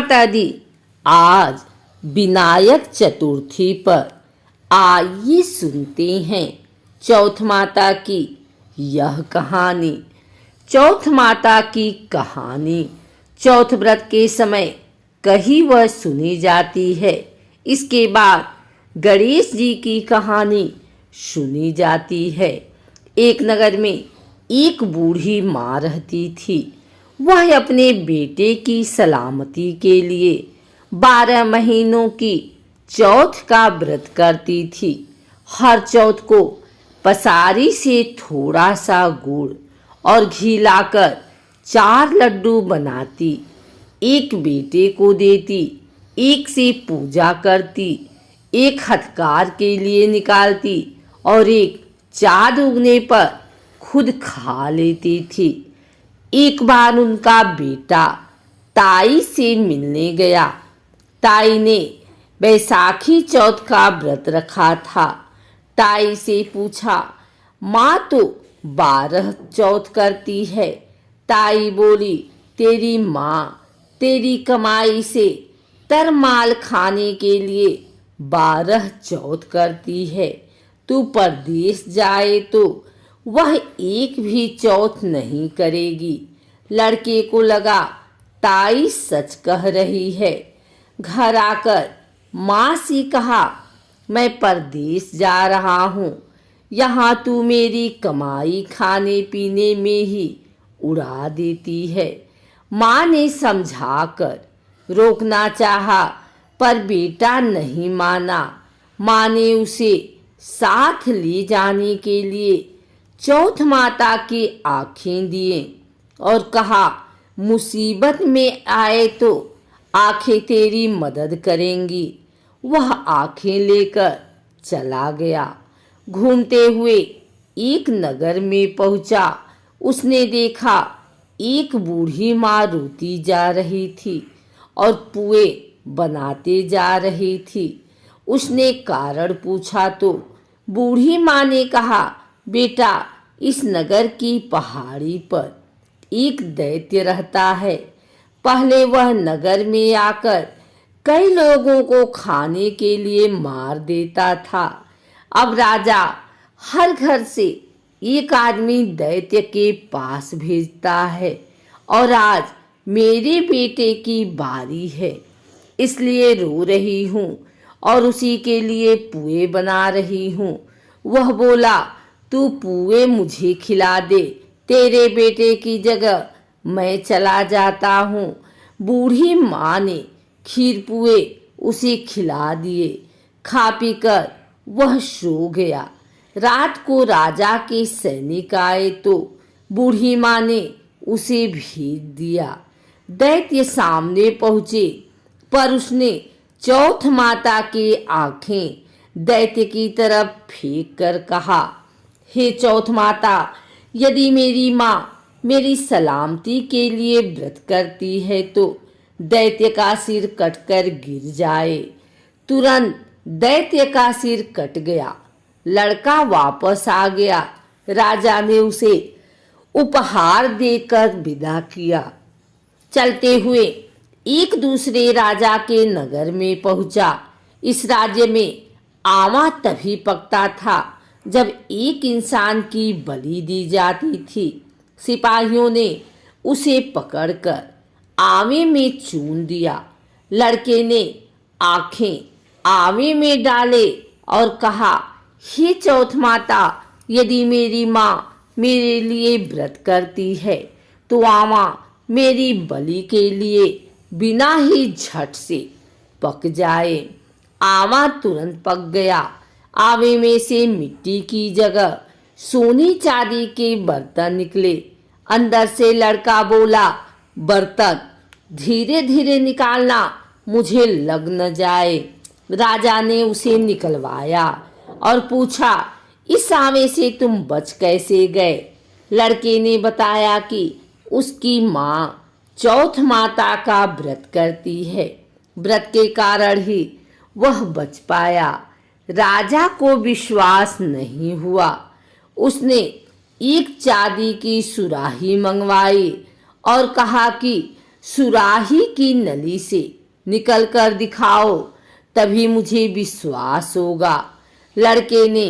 माता दी। आज विनायक चतुर्थी पर आइए सुनते हैं चौथ माता की यह कहानी। चौथ माता की कहानी चौथ व्रत के समय कही वह सुनी जाती है। इसके बाद गणेश जी की कहानी सुनी जाती है। एक नगर में एक बूढ़ी माँ रहती थी। वह अपने बेटे की सलामती के लिए 12 महीनों की चौथ का व्रत करती थी। हर चौथ को पसारी से थोड़ा सा गुड़ और घी लाकर 4 लड्डू बनाती, एक बेटे को देती, एक से पूजा करती, एक हथकार के लिए निकालती और एक चाँद उगने पर खुद खा लेती थी। एक बार उनका बेटा ताई से मिलने गया। ताई ने बैसाखी चौथ का व्रत रखा था। ताई से पूछा, माँ तो 12 चौथ करती है। ताई बोली, तेरी माँ तेरी कमाई से तरमाल खाने के लिए 12 चौथ करती है। तू परदेश जाए तो वह एक भी चौथ नहीं करेगी। लड़के को लगा ताई सच कह रही है। घर आकर माँ से कहा, मैं परदेश जा रहा हूँ, यहाँ तू मेरी कमाई खाने पीने में ही उड़ा देती है। माँ ने समझाकर रोकना चाहा, पर बेटा नहीं माना। माँ ने उसे साथ ले जाने के लिए चौथ माता की आँखें दिए और कहा, मुसीबत में आए तो आँखें तेरी मदद करेंगी। वह आँखें लेकर चला गया। घूमते हुए एक नगर में पहुंचा। उसने देखा एक बूढ़ी माँ रोती जा रही थी और पुए बनाते जा रही थी। उसने कारण पूछा तो बूढ़ी माँ ने कहा, बेटा, इस नगर की पहाड़ी पर एक दैत्य रहता है। पहले वह नगर में आकर कई लोगों को खाने के लिए मार देता था। अब राजा हर घर से एक आदमी दैत्य के पास भेजता है और आज मेरे बेटे की बारी है, इसलिए रो रही हूँ और उसी के लिए पुए बना रही हूँ। वह बोला, तू पुए मुझे खिला दे, तेरे बेटे की जगह मैं चला जाता हूँ। बूढ़ी माँ ने खीर पुए उसे खिला दिए। खा पी कर वह सो गया। रात को राजा के सैनिक आए तो बूढ़ी माँ ने उसे भेज दिया। दैत्य सामने पहुँचे, पर उसने चौथ माता की आँखें दैत्य की तरफ फेंक कर कहा, हे चौथ माता, यदि मेरी माँ मेरी सलामती के लिए व्रत करती है तो दैत्य का सिर कटकर गिर जाए। तुरंत दैत्य का सिर कट गया। लड़का वापस आ गया। राजा ने उसे उपहार देकर विदा किया। चलते हुए एक दूसरे राजा के नगर में पहुंचा। इस राज्य में आमा तभी पकता था जब एक इंसान की बलि दी जाती थी। सिपाहियों ने उसे पकड़कर आवे में चून दिया। लड़के ने आंखें आवे में डाले और कहा, हे चौथ माता, यदि मेरी माँ मेरे लिए व्रत करती है तो आमा मेरी बलि के लिए बिना ही झट से पक जाए। आमा तुरंत पक गया। आवे में से मिट्टी की जगह सोने चांदी के बर्तन निकले। अंदर से लड़का बोला, बर्तन धीरे धीरे निकालना, मुझे लग न जाए। राजा ने उसे निकलवाया और पूछा, इस आवे से तुम बच कैसे गए? लड़के ने बताया कि उसकी माँ चौथ माता का व्रत करती है। व्रत के कारण ही वह बच पाया। राजा को विश्वास नहीं हुआ। उसने एक चांदी की सुराही मंगवाई और कहा कि सुराही की नली से निकल कर दिखाओ, तभी मुझे विश्वास होगा। लड़के ने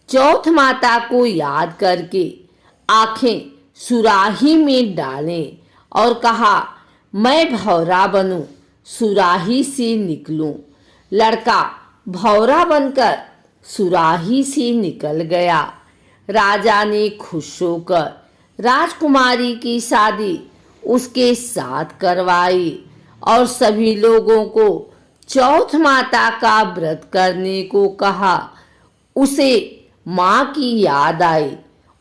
चौथ माता को याद करके आंखें सुराही में डालें और कहा, मैं भौरा बनूं, सुराही से निकलूं। लड़का भौरा बनकर सुराही से निकल गया। राजा ने खुश होकर राजकुमारी की शादी उसके साथ करवाई और सभी लोगों को चौथ माता का व्रत करने को कहा। उसे माँ की याद आई।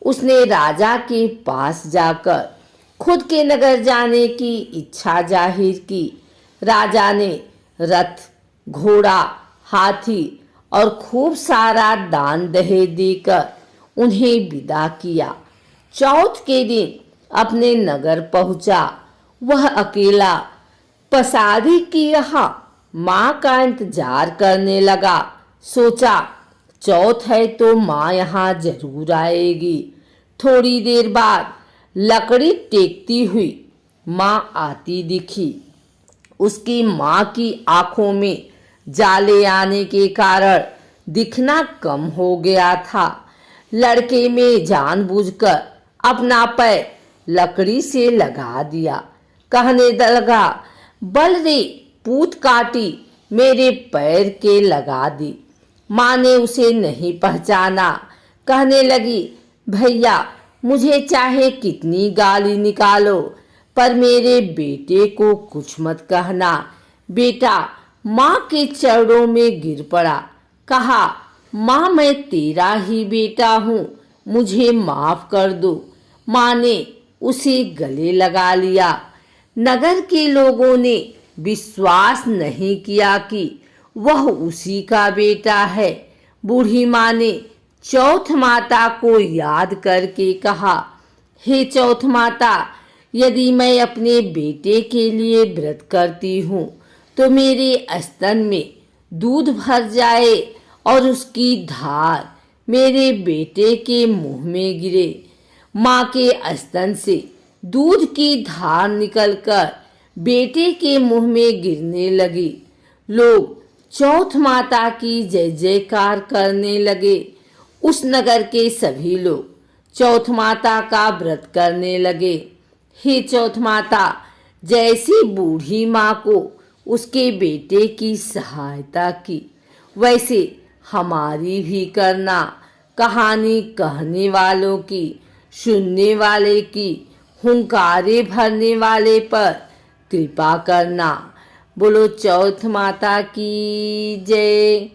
उसने राजा के पास जाकर खुद के नगर जाने की इच्छा जाहिर की। राजा ने रथ, घोड़ा, हाथी और खूब सारा दान दहेज देकर उन्हें विदा किया। चौथ के दिन अपने नगर पहुंचा। वह अकेला पसारी की यहाँ माँ का इंतजार करने लगा। सोचा, चौथ है तो माँ यहाँ जरूर आएगी। थोड़ी देर बाद लकड़ी टेकती हुई माँ आती दिखी। उसकी माँ की आंखों में जाले आने के कारण दिखना कम हो गया था। लड़के में जानबूझकर अपना पैर लकड़ी से लगा दिया। कहने लगा, बल रे पूत काटी, मेरे पैर के लगा दी। माँ ने उसे नहीं पहचाना। कहने लगी, भैया मुझे चाहे कितनी गाली निकालो, पर मेरे बेटे को कुछ मत कहना। बेटा माँ के चरणों में गिर पड़ा। कहा, माँ मैं तेरा ही बेटा हूँ, मुझे माफ कर दो। माँ ने उसे गले लगा लिया। नगर के लोगों ने विश्वास नहीं किया कि वह उसी का बेटा है। बूढ़ी माँ ने चौथ माता को याद करके कहा, हे चौथ माता, यदि मैं अपने बेटे के लिए व्रत करती हूँ तो मेरे स्तन में दूध भर जाए और उसकी धार मेरे बेटे के मुंह में गिरे। माँ के स्तन से दूध की धार निकलकर बेटे के मुंह में गिरने लगी। लोग चौथ माता की जय जयकार करने लगे। उस नगर के सभी लोग चौथ माता का व्रत करने लगे। हे चौथ माता, जैसी बूढ़ी माँ को उसके बेटे की सहायता की, वैसे हमारी भी करना। कहानी कहने वालों की, सुनने वाले की, हुंकारे भरने वाले पर कृपा करना। बोलो चौथ माता की जय।